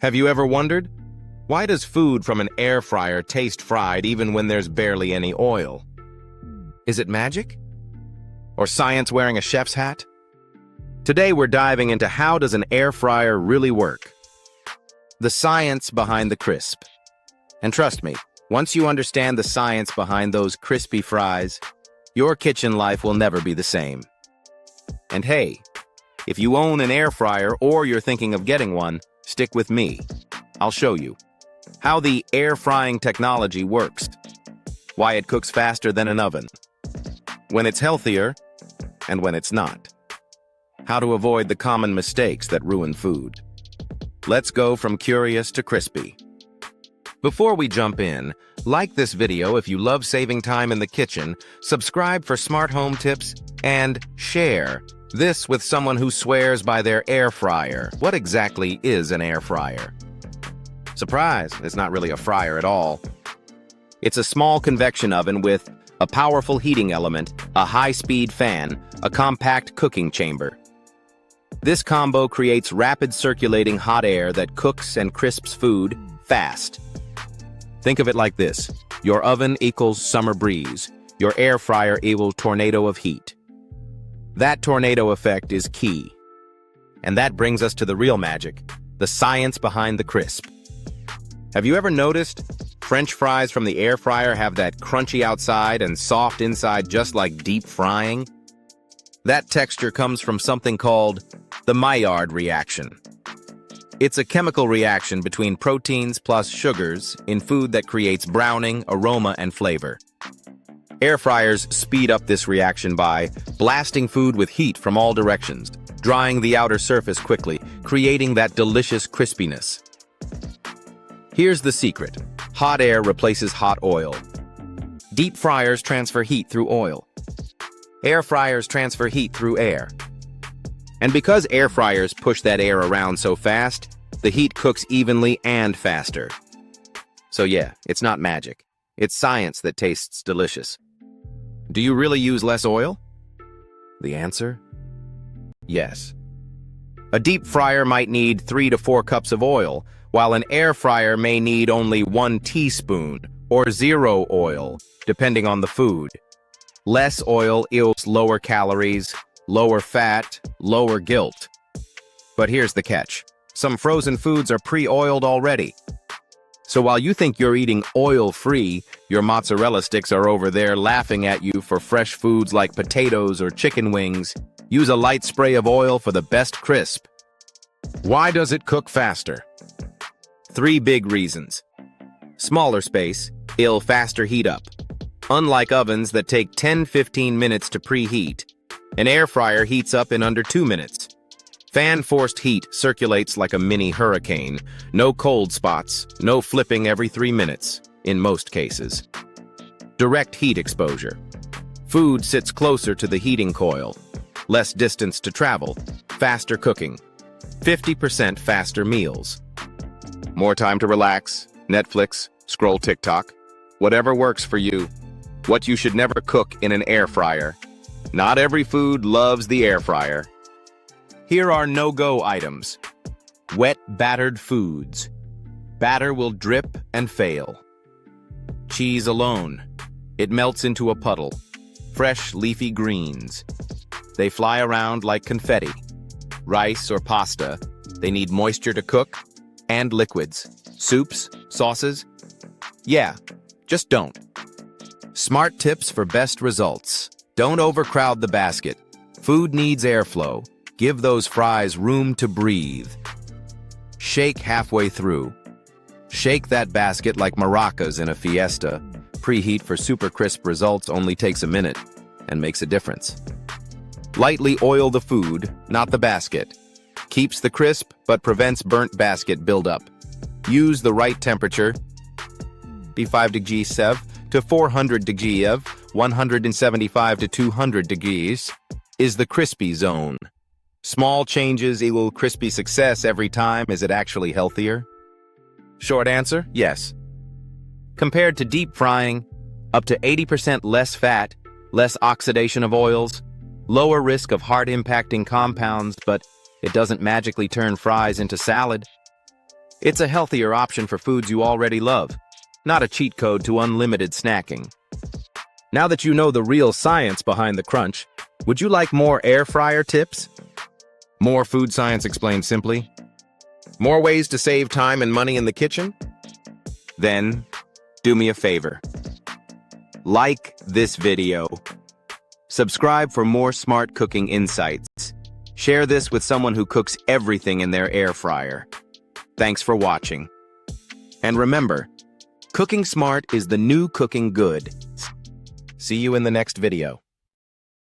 Have you ever wondered, why does food from an air fryer taste fried even when there's barely any oil? Is it magic? Or science wearing a chef's hat? Today we're diving into how does an air fryer really work? The science behind the crisp. And trust me, once you understand the science behind those crispy fries, your kitchen life will never be the same. And hey, if you own an air fryer or you're thinking of getting one, stick with me. I'll show you how the air frying technology works, why it cooks faster than an oven, when it's healthier, and when it's not, how to avoid the common mistakes that ruin food. Let's go from curious to crispy. Before we jump in, like this video if you love saving time in the kitchen, subscribe for smart home tips, and share this with someone who swears by their air fryer. What exactly is an air fryer? Surprise, it's not really a fryer at all. It's a small convection oven with a powerful heating element, a high-speed fan, a compact cooking chamber. This combo creates rapid circulating hot air that cooks and crisps food fast. Think of it like this. Your oven equals summer breeze. Your air fryer equals tornado of heat. That tornado effect is key. And that brings us to the real magic, the science behind the crisp. Have you ever noticed French fries from the air fryer have that crunchy outside and soft inside just like deep frying? That texture comes from something called the Maillard reaction. It's a chemical reaction between proteins plus sugars in food that creates browning, aroma, and flavor. Air fryers speed up this reaction by blasting food with heat from all directions, drying the outer surface quickly, creating that delicious crispiness. Here's the secret. Hot air replaces hot oil. Deep fryers transfer heat through oil. Air fryers transfer heat through air. And because air fryers push that air around so fast, the heat cooks evenly and faster. So yeah, it's not magic. It's science that tastes delicious. Do you really use less oil? The answer? Yes. A deep fryer might need 3 to 4 cups of oil, while an air fryer may need only 1 teaspoon or 0 oil, depending on the food. Less oil equals lower calories, lower fat, lower guilt. But here's the catch. Some frozen foods are pre-oiled already. So while you think you're eating oil-free, your mozzarella sticks are over there laughing at you for fresh foods like potatoes or chicken wings. Use a light spray of oil for the best crisp. Why does it cook faster? 3 big reasons. Smaller space, faster heat up. Unlike ovens that take 10-15 minutes to preheat, an air fryer heats up in under 2 minutes. Fan-forced heat circulates like a mini hurricane. No cold spots, no flipping every 3 minutes, in most cases. Direct heat exposure. Food sits closer to the heating coil. Less distance to travel. Faster cooking. 50% faster meals. More time to relax, Netflix, scroll TikTok. Whatever works for you. What you should never cook in an air fryer. Not every food loves the air fryer. Here are no-go items. Wet, battered foods. Batter will drip and fail. Cheese alone. It melts into a puddle. Fresh, leafy greens. They fly around like confetti. Rice or pasta. They need moisture to cook. And liquids. Soups, sauces. Yeah, just don't. Smart tips for best results. Don't overcrowd the basket. Food needs airflow. Give those fries room to breathe. Shake halfway through. Shake that basket like maracas in a fiesta. Preheat for super crisp results only takes a minute and makes a difference. Lightly oil the food, not the basket. Keeps the crisp but prevents burnt basket buildup. Use the right temperature. 55 degrees Celsius to 400 degrees Celsius, 175 to 200 degrees, is the crispy zone. Small changes equal crispy success every time. Is it actually healthier? Short answer, yes. Compared to deep frying, up to 80% less fat, less oxidation of oils, lower risk of heart-impacting compounds, but it doesn't magically turn fries into salad. It's a healthier option for foods you already love, not a cheat code to unlimited snacking. Now that you know the real science behind the crunch, would you like more air fryer tips? More food science explained simply? More ways to save time and money in the kitchen? Then, do me a favor. Like this video. Subscribe for more smart cooking insights. Share this with someone who cooks everything in their air fryer. Thanks for watching. And remember, cooking smart is the new cooking good. See you in the next video.